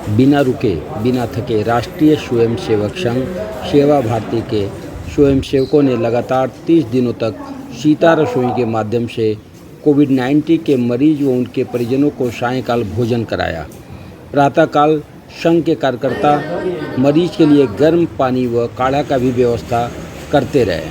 बिना रुके बिना थके राष्ट्रीय स्वयंसेवक संघ सेवा भारती के स्वयंसेवकों ने लगातार 30 दिनों तक सीता रसोई के माध्यम से कोविड-19 के मरीज व उनके परिजनों को सायंकाल भोजन कराया। प्रातःकाल संघ के कार्यकर्ता मरीज के लिए गर्म पानी व काढ़ा का भी व्यवस्था करते रहे।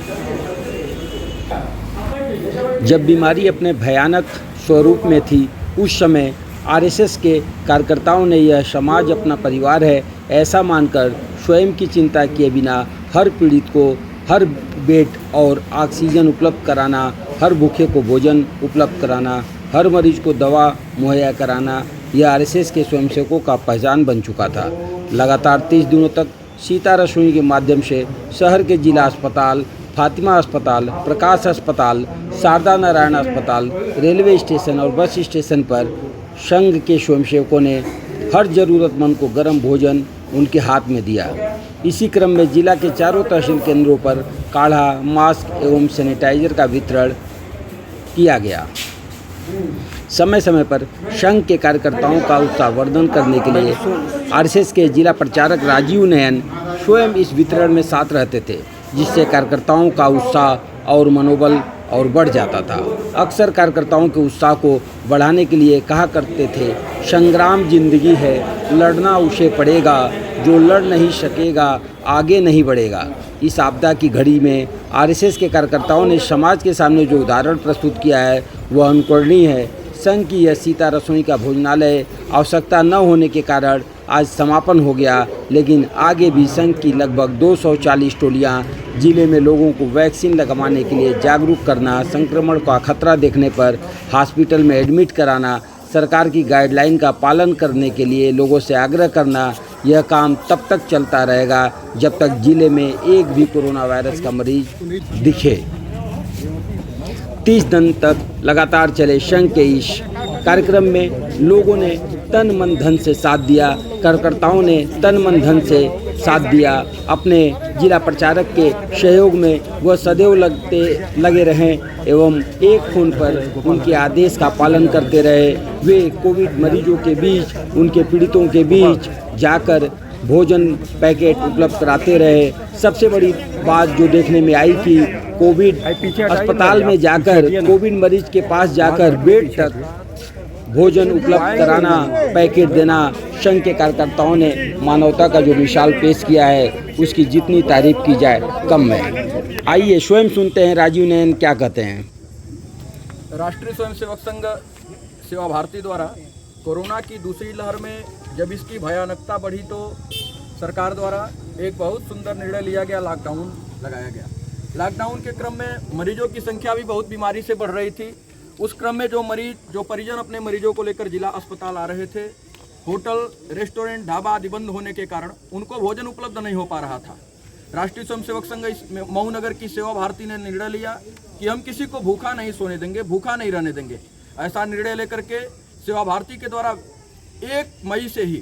जब बीमारी अपने भयानक स्वरूप में थी उस समय आरएसएस के कार्यकर्ताओं ने यह समाज अपना परिवार है ऐसा मानकर स्वयं की चिंता किए बिना हर पीड़ित को हर बेड और ऑक्सीजन उपलब्ध कराना, हर भूखे को भोजन उपलब्ध कराना, हर मरीज को दवा मुहैया कराना यह आरएसएस के स्वयंसेवकों का पहचान बन चुका था। लगातार 30 दिनों तक सीता रसोई के माध्यम से शहर के जिला अस्पताल, फातिमा अस्पताल, प्रकाश अस्पताल, शारदा नारायण अस्पताल, रेलवे स्टेशन और बस स्टेशन पर संघ के स्वयंसेवकों ने हर ज़रूरतमंद को गर्म भोजन उनके हाथ में दिया। इसी क्रम में जिला के चारों तहसील केंद्रों पर काढ़ा, मास्क एवं सैनिटाइजर का वितरण किया गया। समय समय पर संघ के कार्यकर्ताओं का उत्साहवर्धन करने के लिए आरएसएस के जिला प्रचारक राजीव नयन स्वयं इस वितरण में साथ रहते थे, जिससे कार्यकर्ताओं का उत्साह और मनोबल और बढ़ जाता था। अक्सर कार्यकर्ताओं के उत्साह को बढ़ाने के लिए कहा करते थे, संग्राम जिंदगी है, लड़ना उसे पड़ेगा, जो लड़ नहीं सकेगा आगे नहीं बढ़ेगा। इस आपदा की घड़ी में आरएसएस के कार्यकर्ताओं ने समाज के सामने जो उदाहरण प्रस्तुत किया है वह अनुकरणीय है। संघ की यह सीता रसोई का भोजनालय आवश्यकता न होने के कारण आज समापन हो गया, लेकिन आगे भी संघ की लगभग 240 टोलियां जिले में लोगों को वैक्सीन लगवाने के लिए जागरूक करना, संक्रमण का खतरा देखने पर हॉस्पिटल में एडमिट कराना, सरकार की गाइडलाइन का पालन करने के लिए लोगों से आग्रह करना, यह काम तब तक चलता रहेगा जब तक जिले में एक भी कोरोना वायरस का मरीज दिखे। 30 दिन तक लगातार चले संघ के इस कार्यक्रम में लोगों ने तन मन धन से साथ दिया, कार्यकर्ताओं ने तन मन धन से साथ दिया। अपने जिला प्रचारक के सहयोग में वह सदैव लगे रहें एवं एक फोन पर उनके आदेश का पालन करते रहे। वे कोविड मरीजों के बीच, उनके पीड़ितों के बीच जाकर भोजन पैकेट उपलब्ध कराते रहे। सबसे बड़ी बात जो देखने में आई कि कोविड अस्पताल में जाकर, कोविड मरीज के पास जाकर बेड तक भोजन उपलब्ध कराना, पैकेट देना, संघ के कार्यकर्ताओं ने मानवता का जो मिसाल पेश किया है उसकी जितनी तारीफ की जाए कम है। आइए स्वयं सुनते हैं राजीव नयन क्या कहते हैं। राष्ट्रीय स्वयंसेवक संघ सेवा भारती द्वारा कोरोना की दूसरी लहर में जब इसकी भयानकता बढ़ी तो सरकार द्वारा एक बहुत सुंदर निर्णय लिया गया, लॉकडाउन लगाया गया। लॉकडाउन के क्रम में मरीजों की संख्या भी बहुत बीमारी से बढ़ रही थी। उस क्रम में जो परिजन अपने मरीजों को लेकर जिला अस्पताल आ रहे थे, होटल, रेस्टोरेंट, ढाबा आदि बंद होने के कारण उनको भोजन उपलब्ध नहीं हो पा रहा था। राष्ट्रीय स्वयंसेवक संघ मऊ नगर की सेवा भारती ने निर्णय लिया कि हम किसी को भूखा नहीं सोने देंगे, भूखा नहीं रहने देंगे। ऐसा निर्णय लेकर के सेवा भारती के द्वारा 1 मई से ही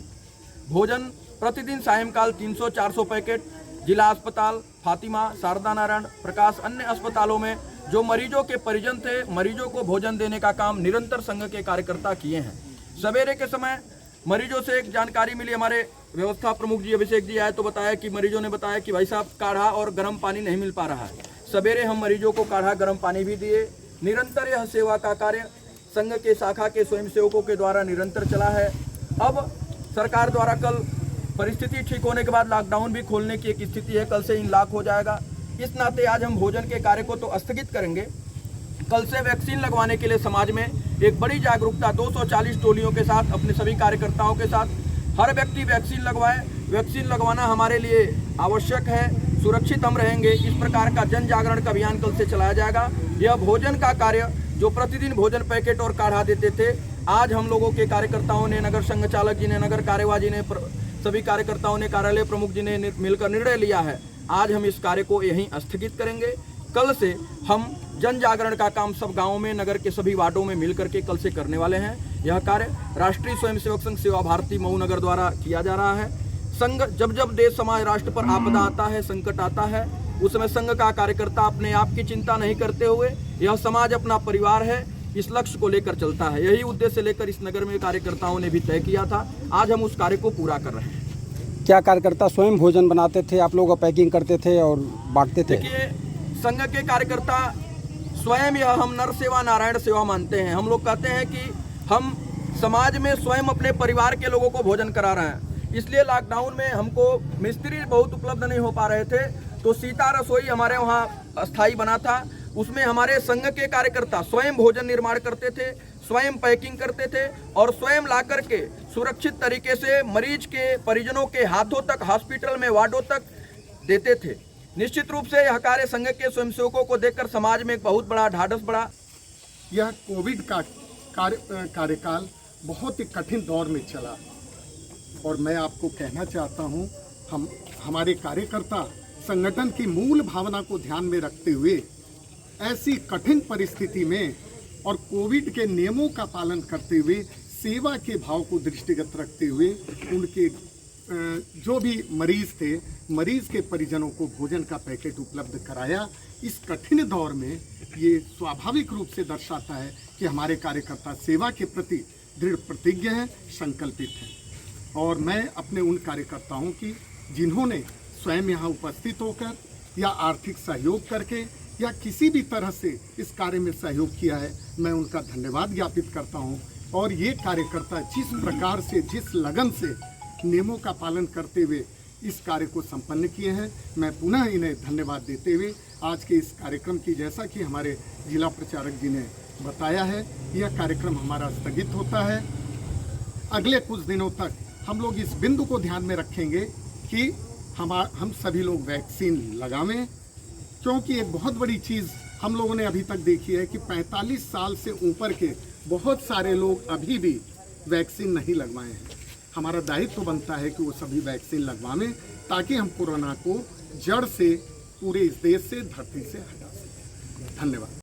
भोजन प्रतिदिन सायंकाल 300-400 पैकेट जिला अस्पताल, फातिमा, शारदा नारायण, प्रकाश, अन्य अस्पतालों में जो मरीजों के परिजन थे, मरीजों को भोजन देने का काम निरंतर संघ के कार्यकर्ता किए हैं। सवेरे के समय मरीजों से एक जानकारी मिली, हमारे व्यवस्था प्रमुख जी अभिषेक जी आए तो बताया कि मरीजों ने बताया कि भाई साहब काढ़ा और गर्म पानी नहीं मिल पा रहा है। सवेरे हम मरीजों को काढ़ा गर्म पानी भी दिए। निरंतर यह सेवा का कार्य संघ के शाखा के स्वयंसेवकों के द्वारा निरंतर चला है। अब सरकार द्वारा कल परिस्थिति ठीक होने के बाद लॉकडाउन भी खोलने की एक स्थिति है, कल से अनलॉक हो जाएगा। इस नाते आज हम भोजन के कार्य को तो स्थगित करेंगे। कल से वैक्सीन लगवाने के लिए समाज में एक बड़ी जागरूकता 240 टोलियों के साथ, अपने सभी कार्यकर्ताओं के साथ हर व्यक्ति वैक्सीन लगवाए। वैक्सीन लगवाना हमारे लिए आवश्यक है, सुरक्षित हम रहेंगे। इस प्रकार का जन जागरण का अभियान कल से चलाया जाएगा। यह भोजन का कार्य जो प्रतिदिन भोजन पैकेट और काढ़ा देते थे, आज हम लोगों के कार्यकर्ताओं ने, नगर संघ चालक जी ने, नगर कार्यवाह जी ने, सभी कार्यकर्ताओं ने, कार्यालय प्रमुख जी ने मिलकर निर्णय लिया है। आज हम इस कार्य को यहीं स्थगित करेंगे। कल से हम जन जागरण का काम सब गांवों में, नगर के सभी वार्डों में मिलकर के कल से करने वाले हैं। यह कार्य राष्ट्रीय स्वयंसेवक संघ सेवा भारती मऊ नगर द्वारा किया जा रहा है। संघ जब जब देश समाज राष्ट्र पर आपदा आता है, संकट आता है, उस समय संघ का कार्यकर्ता अपने आप की चिंता नहीं करते हुए, यह समाज अपना परिवार है, इस लक्ष्य को लेकर चलता है। यही उद्देश्य लेकर इस नगर में कार्यकर्ताओं ने भी तय किया था। आज हम उस कार्य को पूरा कर रहे हैं। क्या कार्यकर्ता स्वयं भोजन बनाते थे, आप लोग पैकिंग करते थे और बांटते थे? देखिए, संघ के कार्यकर्ता स्वयं यह हम नर सेवा नारायण सेवा मानते हैं। हम लोग कहते हैं कि हम समाज में स्वयं अपने परिवार के लोगों को भोजन करा रहे हैं। इसलिए लॉकडाउन में हमको मिस्त्री बहुत उपलब्ध नहीं हो पा रहे थे, तो सीता रसोई हमारे वहाँ अस्थाई बना था। उसमें हमारे संघ के कार्यकर्ता स्वयं भोजन निर्माण करते थे, स्वयं पैकिंग करते थे और स्वयं ला करके सुरक्षित तरीके से मरीज के परिजनों के हाथों तक, हॉस्पिटल में वार्डों तक देते थे। निश्चित रूप से यह कार्य संघ के स्वयंसेवकों को देखकर समाज में एक बहुत बड़ा ढाढ़स बढ़ा। यह कोविड का कार्यकाल बहुत ही कठिन दौर में चला और मैं आपको कहना चाहता हूं, हमारे कार्यकर्ता संगठन की मूल भावना को ध्यान में रखते हुए ऐसी कठिन परिस्थिति में और कोविड के नियमों का पालन करते हुए, सेवा के भाव को दृष्टिगत रखते हुए उनके जो भी मरीज थे, मरीज के परिजनों को भोजन का पैकेट उपलब्ध कराया। इस कठिन दौर में ये स्वाभाविक रूप से दर्शाता है कि हमारे कार्यकर्ता सेवा के प्रति दृढ़ प्रतिज्ञ हैं, संकल्पित हैं। और मैं अपने उन कार्यकर्ताओं की जिन्होंने स्वयं यहाँ उपस्थित होकर या आर्थिक सहयोग करके या किसी भी तरह से इस कार्य में सहयोग किया है, मैं उनका धन्यवाद ज्ञापित करता हूँ। और ये कार्यकर्ता जिस प्रकार से, जिस लगन से नियमों का पालन करते हुए इस कार्य को संपन्न किए हैं, मैं पुनः इन्हें धन्यवाद देते हुए आज के इस कार्यक्रम की, जैसा कि हमारे जिला प्रचारक जी ने बताया है, यह कार्यक्रम हमारा स्थगित होता है। अगले कुछ दिनों तक हम लोग इस बिंदु को ध्यान में रखेंगे कि हम सभी लोग वैक्सीन लगावें, क्योंकि एक बहुत बड़ी चीज़ हम लोगों ने अभी तक देखी है कि 45 साल से ऊपर के बहुत सारे लोग अभी भी वैक्सीन नहीं लगवाए हैं। हमारा दायित्व बनता है कि वो सभी वैक्सीन लगवाएं ताकि हम कोरोना को जड़ से पूरे इस देश से, धरती से हटा सकें। धन्यवाद।